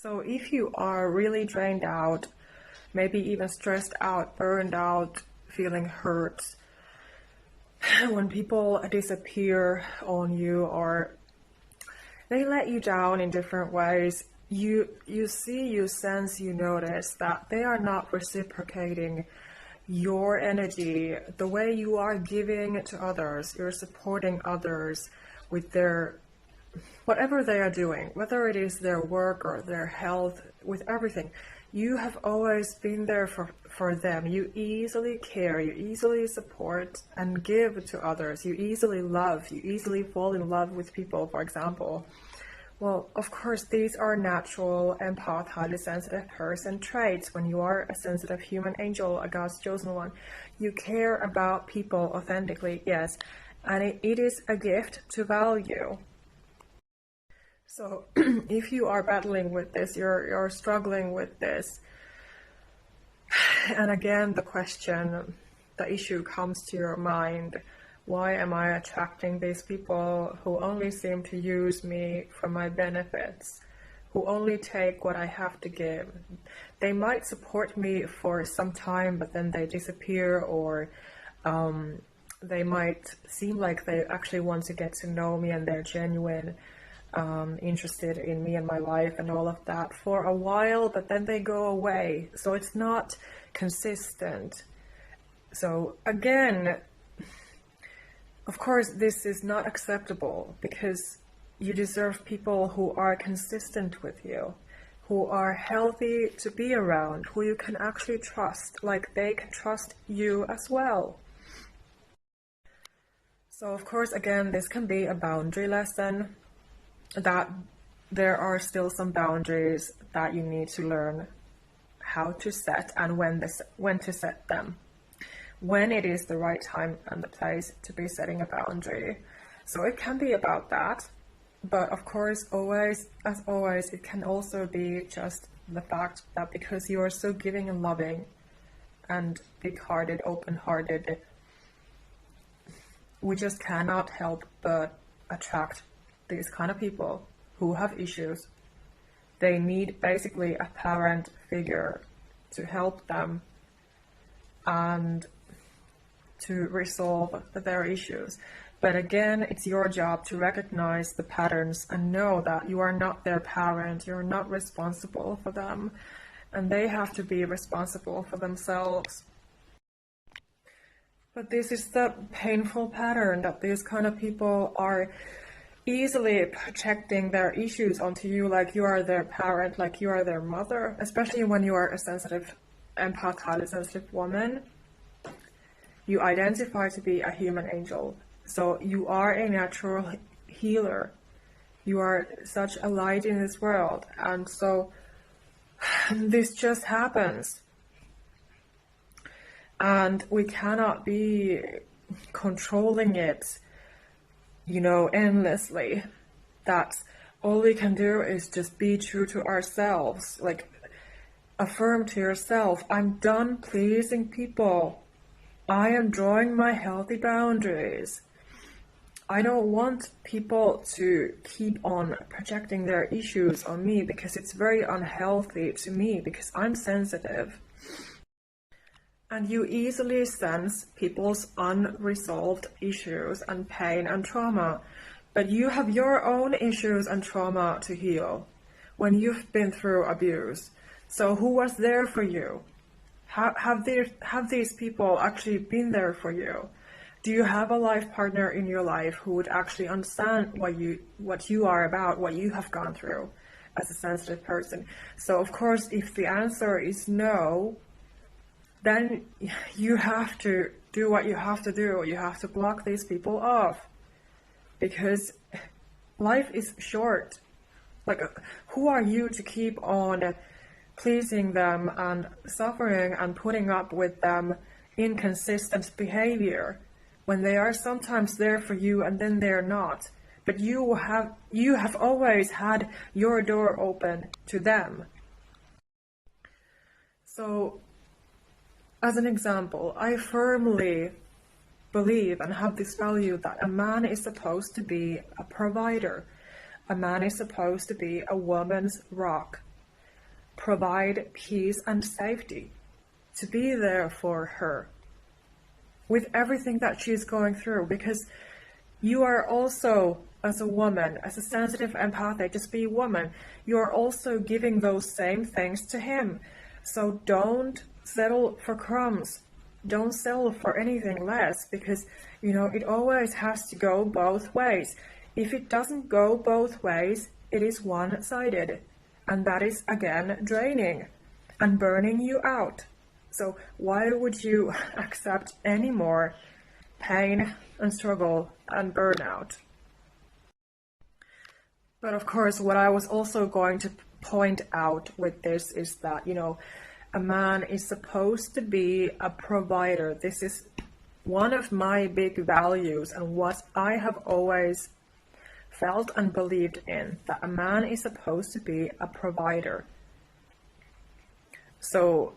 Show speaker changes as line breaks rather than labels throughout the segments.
So if you are really drained out, maybe even stressed out, burned out, feeling hurt, when people disappear on you or they let you down in different ways, you see, you sense, you notice that they are not reciprocating your energy the way you are giving to others. You're supporting others with their whatever they are doing, whether it is their work or their health, with everything. You have always been there for them. You easily care, you easily support and give to others. You easily love, you easily fall in love with people, for example. Well, of course, these are natural, empath, highly sensitive person traits. When you are a sensitive human angel, a God's chosen one, you care about people authentically, yes, and it is a gift to value. So if you are battling with this, you're struggling with this, and again the question, the issue comes to your mind: why am I attracting these people who only seem to use me for my benefits, who only take what I have to give? They might support me for some time, but then they disappear, or they might seem like they actually want to get to know me and they're genuine, interested in me and my life and all of that for a while, but then they go away. So it's not consistent. So again, of course, this is not acceptable, because you deserve people who are consistent with you, who are healthy to be around, who you can actually trust, like they can trust you as well. So of course, again, this can be a boundary lesson, that there are still some boundaries that you need to learn how to set and when to set them, when it is the right time and the place to be setting a boundary. So it can be about that, but of course, as always, it can also be just the fact that because you are so giving and loving and big-hearted, open-hearted, we just cannot help but attract these kind of people who have issues. They need basically a parent figure to help them and to resolve their issues. But again, it's your job to recognize the patterns and know that you are not their parent, you're not responsible for them, and they have to be responsible for themselves. But this is the painful pattern, that these kind of people are easily projecting their issues onto you, like you are their parent, like you are their mother, especially when you are a sensitive, empath, highly sensitive woman. You identify to be a human angel, so you are a natural healer. You are such a light in this world, and so this just happens. And we cannot be controlling it, endlessly. That all we can do is just be true to ourselves, like affirm to yourself, I'm done pleasing people. I am drawing my healthy boundaries. I don't want people to keep on projecting their issues on me, because it's very unhealthy to me, because I'm sensitive. And you easily sense people's unresolved issues and pain and trauma. But you have your own issues and trauma to heal when you've been through abuse. So who was there for you? Have these people actually been there for you? Do you have a life partner in your life who would actually understand what you are about, what you have gone through as a sensitive person? So of course, if the answer is no, then you have to do what you have to do. You have to block these people off, because life is short. Like, who are you to keep on pleasing them and suffering and putting up with them inconsistent behavior when they are sometimes there for you and then they're not? But you have always had your door open to them. So, as an example, I firmly believe and have this value that a man is supposed to be a provider. A man is supposed to be a woman's rock. provide peace and safety, to be there for her with everything that she's going through, because you are also, as a woman, as a sensitive empathic, just be a woman, you are also giving those same things to him. So don't settle for crumbs. Don't settle for anything less, because, you know, it always has to go both ways. If it doesn't go both ways, it is one-sided. And that is, again, draining and burning you out. So why would you accept any more pain and struggle and burnout? But of course, what I was also going to point out with this is that, you know, a man is supposed to be a provider. This is one of my big values and what I have always felt and believed in, that a man is supposed to be a provider. So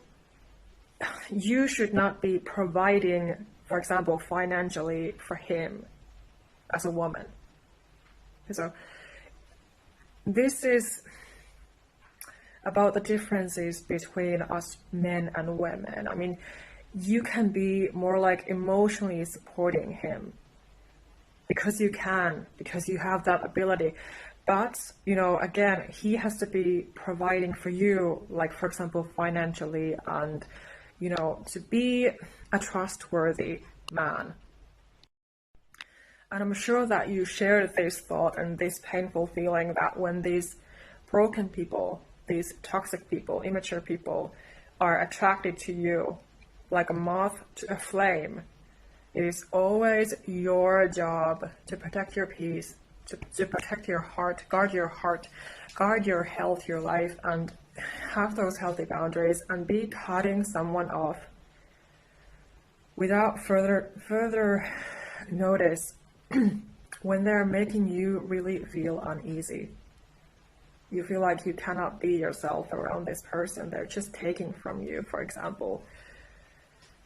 you should not be providing, for example, financially for him as a woman. So this is about the differences between us men and women. I mean, you can be more like emotionally supporting him because you can, because you have that ability. But, you know, again, he has to be providing for you, like, for example, financially, and, you know, to be a trustworthy man. And I'm sure that you share this thought and this painful feeling that when these broken people, these toxic people, immature people, are attracted to you like a moth to a flame, it is always your job to protect your peace, to protect your heart, guard your health, your life, and have those healthy boundaries, and be cutting someone off without further notice when they're making you really feel uneasy. You feel like you cannot be yourself around this person. They're just taking from you, for example.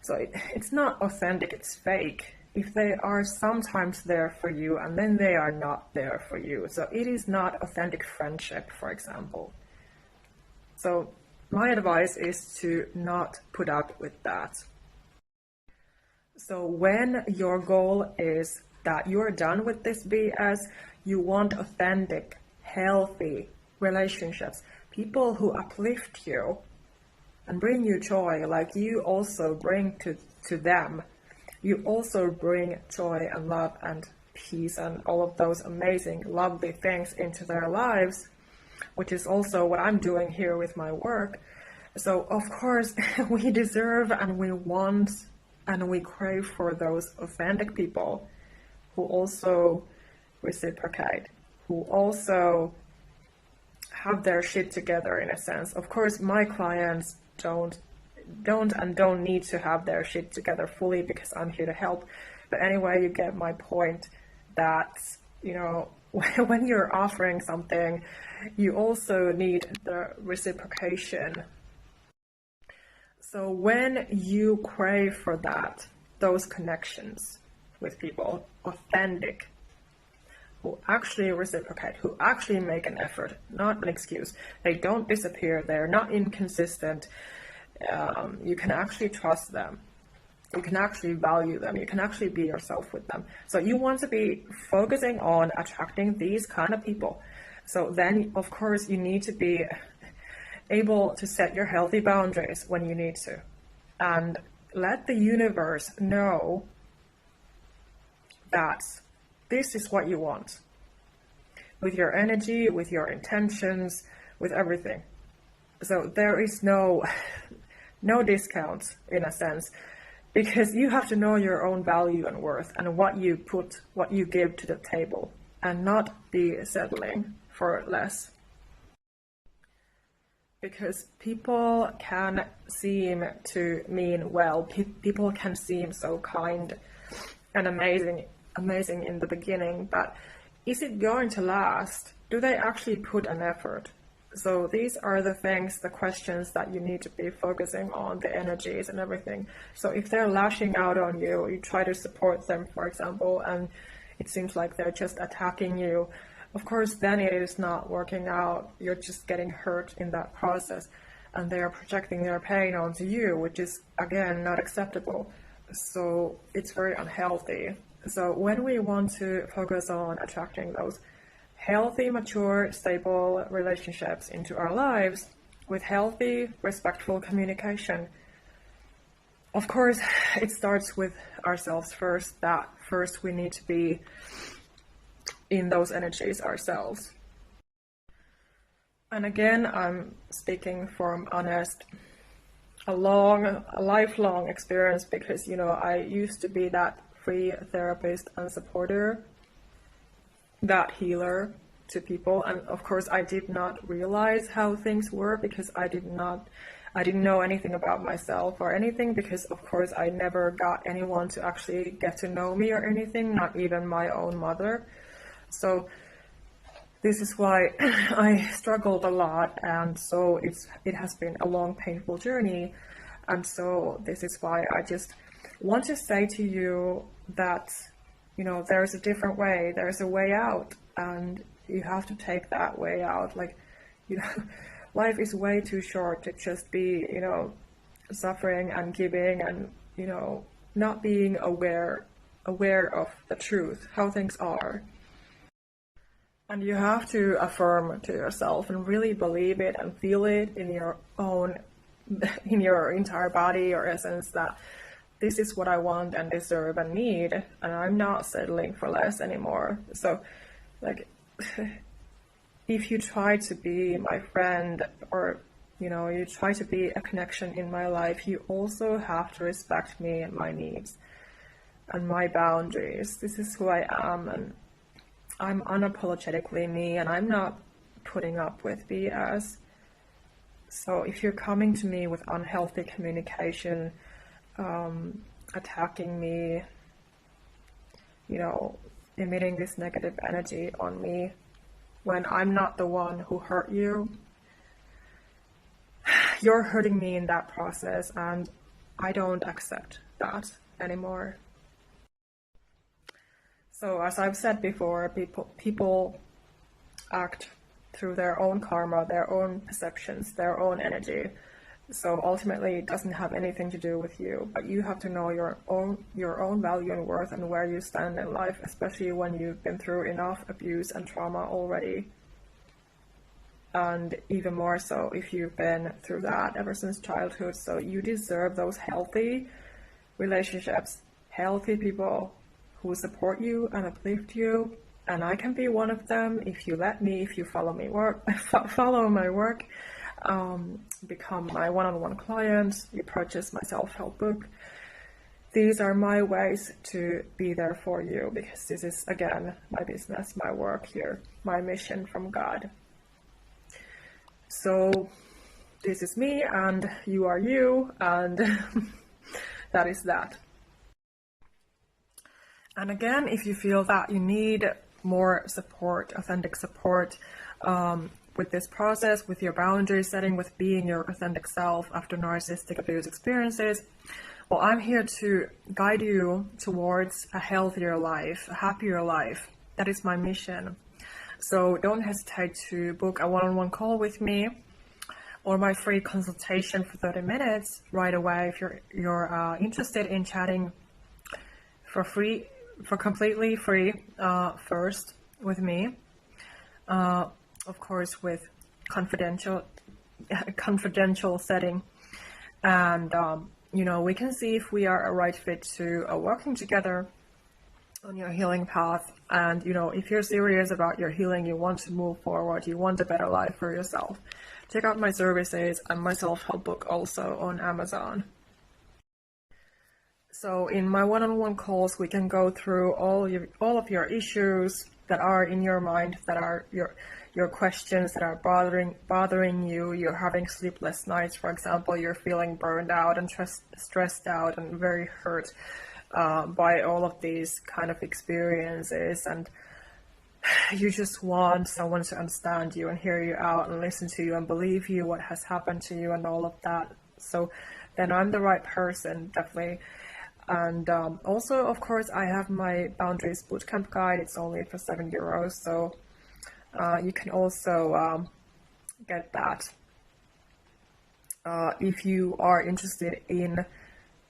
So it's not authentic, it's fake. If they are sometimes there for you and then they are not there for you. So it is not authentic friendship, for example. So my advice is to not put up with that. So when your goal is that you're done with this BS, you want authentic, healthy relationships, people who uplift you and bring you joy, like you also bring to them. You also bring joy and love and peace and all of those amazing, lovely things into their lives, which is also what I'm doing here with my work. So of course, we deserve and we want and we crave for those authentic people who also reciprocate, who also have their shit together, in a sense. Of course, my clients don't need to have their shit together fully, because I'm here to help. But anyway, you get my point that, you know, when you're offering something, you also need the reciprocation. So when you crave for that, those connections with people, authentic, who actually reciprocate, who actually make an effort, not an excuse. They don't disappear, they're not inconsistent. You can actually trust them. You can actually value them. You can actually be yourself with them. So you want to be focusing on attracting these kind of people. So then, of course, you need to be able to set your healthy boundaries when you need to. And let the universe know that this is what you want. With your energy, with your intentions, with everything. So there is no discounts, in a sense, because you have to know your own value and worth and what you give to the table, and not be settling for less. Because people can seem to mean well, people can seem so kind and amazing in the beginning, but is it going to last? Do they actually put an effort? So these are the things, the questions that you need to be focusing on, the energies and everything. So if they're lashing out on you, you try to support them, for example, and it seems like they're just attacking you, of course, then it is not working out. You're just getting hurt in that process, and they are projecting their pain onto you, which is, again, not acceptable. So it's very unhealthy. So when we want to focus on attracting those healthy, mature, stable relationships into our lives with healthy, respectful communication, of course, it starts with ourselves first. That first we need to be in those energies ourselves. And again, I'm speaking from honest, a lifelong experience, because, you know, I used to be that free therapist and supporter, that healer to people. And of course, I did not realize how things were, because I didn't know anything about myself or anything, because of course I never got anyone to actually get to know me or anything, not even my own mother. So this is why I struggled a lot, and so it has been a long, painful journey. And so this is why I just want to say to you that, you know, there's a different way, there's a way out, and you have to take that way out. Like, you know, life is way too short to just be, you know, suffering and giving and, you know, not being aware of the truth, how things are. And you have to affirm to yourself and really believe it and feel it in your entire body or essence, that this is what I want and deserve and need, and I'm not settling for less anymore. So, like, if you try to be my friend, or, you know, you try to be a connection in my life, you also have to respect me and my needs and my boundaries. This is who I am, and I'm unapologetically me, and I'm not putting up with BS. So if you're coming to me with unhealthy communication, attacking me, you know, emitting this negative energy on me when I'm not the one who hurt you, you're hurting me in that process, and I don't accept that anymore. So as I've said before, people act through their own karma, their own perceptions, their own energy. So ultimately, it doesn't have anything to do with you, but you have to know your own value and worth and where you stand in life, especially when you've been through enough abuse and trauma already. And even more so if you've been through that ever since childhood. So you deserve those healthy relationships, healthy people who support you and uplift you. And I can be one of them if you let me, if you follow my work, become my one-on-one client, you purchase my self-help book. These are my ways to be there for you, because this is, again, my business, my work here, my mission from God. So this is me, and you are you, and that is that. And again, if you feel that you need more support, authentic support, with this process, with your boundary setting, with being your authentic self after narcissistic abuse experiences, well, I'm here to guide you towards a healthier life, a happier life. That is my mission. So don't hesitate to book a one-on-one call with me, or my free consultation for 30 minutes right away if you're interested in chatting for completely free first with me. Of course, with confidential setting, and you know, we can see if we are a right fit to working together on your healing path. And you know, if you're serious about your healing, you want to move forward, you want a better life for yourself, check out my services and my self-help book also on Amazon. So in my one-on-one calls, we can go through all of your issues that are in your mind, that are your questions that are bothering you. You're having sleepless nights, for example. You're feeling burned out and stressed out and very hurt by all of these kind of experiences, and you just want someone to understand you and hear you out and listen to you and believe you, what has happened to you and all of that. So then I'm the right person, definitely. And also, of course, I have my Boundaries Bootcamp guide. It's only for €7. So You can also get that if you are interested in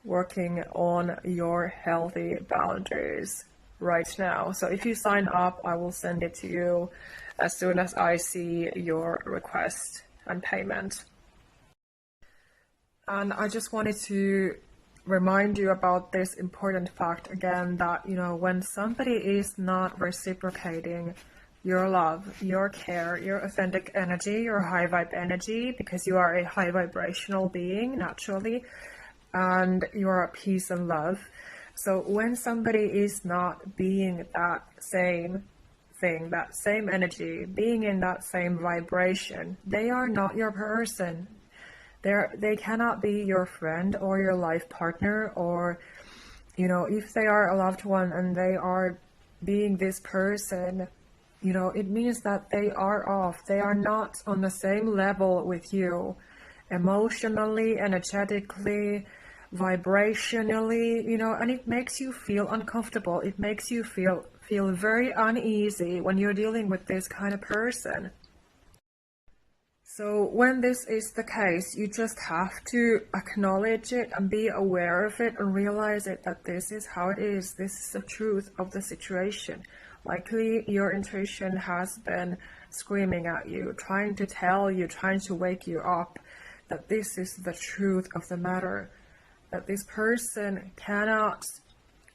working on your healthy boundaries right now. So if you sign up, I will send it to you as soon as I see your request and payment. And I just wanted to remind you about this important fact again, that, you know, when somebody is not reciprocating your love, your care, your authentic energy, your high vibe energy, because you are a high vibrational being naturally, and you are peace and love. So when somebody is not being that same thing, that same energy, being in that same vibration, they are not your person. They cannot be your friend or your life partner, or, you know, if they are a loved one and they are being this person, you know, it means that they are off. They are not on the same level with you, emotionally, energetically, vibrationally, you know, and it makes you feel uncomfortable. It makes you feel very uneasy when you're dealing with this kind of person. So when this is the case, you just have to acknowledge it and be aware of it and realize it, that this is how it is. This is the truth of the situation. Likely your intuition has been screaming at you, trying to tell you, trying to wake you up, that this is the truth of the matter, that this person cannot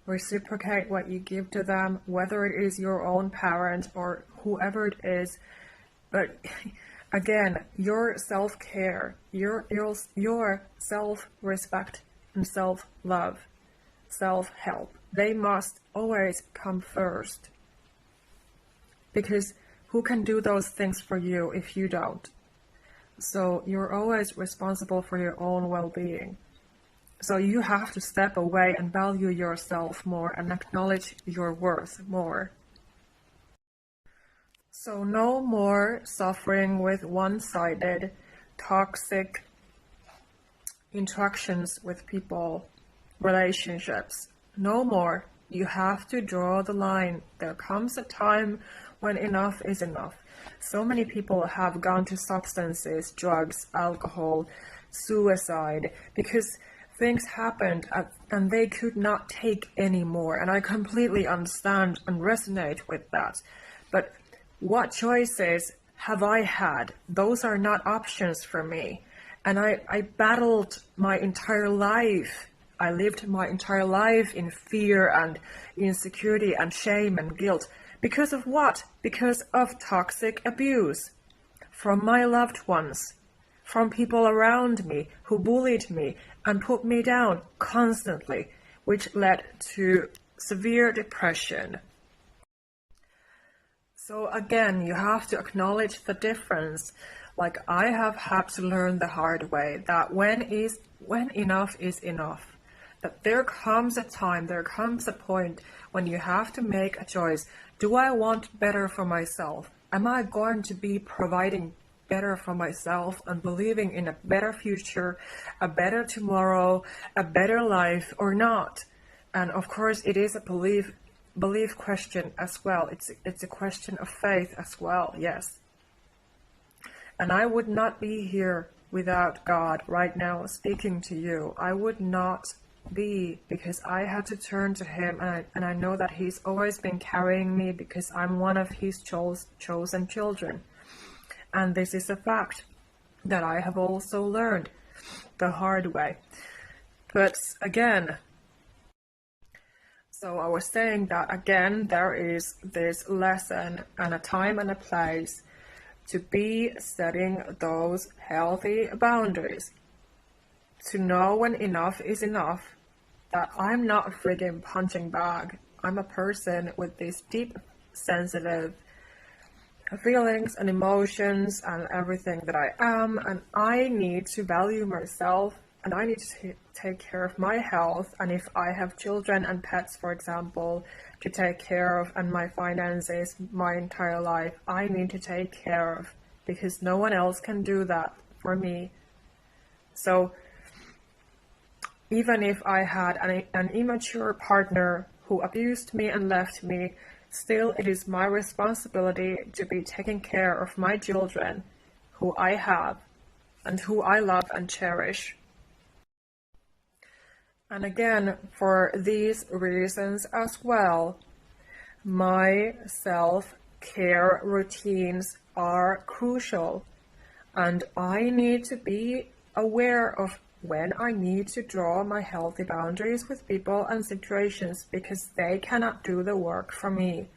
reciprocate what you give to them, whether it is your own parent or whoever it is. But again, your self-care, your self-respect and self-love, self-help, they must always come first. Because who can do those things for you if you don't? So you're always responsible for your own well-being. So you have to step away and value yourself more and acknowledge your worth more. So no more suffering with one-sided, toxic interactions with people, relationships. No more. You have to draw the line. There comes a time when enough is enough. So many people have gone to substances, drugs, alcohol, suicide, because things happened and they could not take any more. And I completely understand and resonate with that. But what choices have I had? Those are not options for me. And I battled my entire life. I lived my entire life in fear and insecurity and shame and guilt. Because of what? Because of toxic abuse from my loved ones, from people around me who bullied me and put me down constantly, which led to severe depression. So again, you have to acknowledge the difference. Like I have had to learn the hard way, that when enough is enough. That there comes a time, there comes a point when you have to make a choice. Do I want better for myself? Am I going to be providing better for myself and believing in a better future, a better tomorrow, a better life, or not? And of course, it is a belief question as well. It's a question of faith as well, yes. And I would not be here without God right now speaking to you. I would not be, because I had to turn to him, and I know that he's always been carrying me because I'm one of his chosen children. And this is a fact that I have also learned the hard way. But again, so I was saying that again, there is this lesson and a time and a place to be setting those healthy boundaries. To know when enough is enough, that I'm not a friggin' punching bag. I'm a person with these deep, sensitive feelings and emotions and everything that I am, and I need to value myself, and I need to take care of my health, and if I have children and pets, for example, to take care of, and my finances, my entire life, I need to take care of, because no one else can do that for me. So even if I had an immature partner who abused me and left me, Still, it is my responsibility to be taking care of my children, who I have, and who I love and cherish. And again, for these reasons as well, my self-care routines are crucial, and I need to be aware of when I need to draw my healthy boundaries with people and situations, because they cannot do the work for me.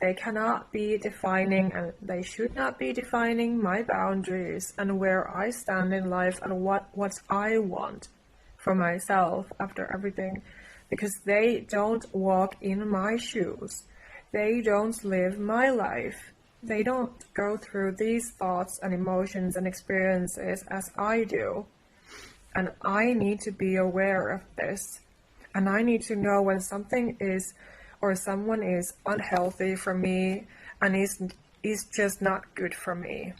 They cannot be defining, and they should not be defining my boundaries and where I stand in life and what I want for myself after everything, because they don't walk in my shoes. They don't live my life. They don't go through these thoughts and emotions and experiences as I do. And I need to be aware of this. And I need to know when something is or someone is unhealthy for me and is just not good for me.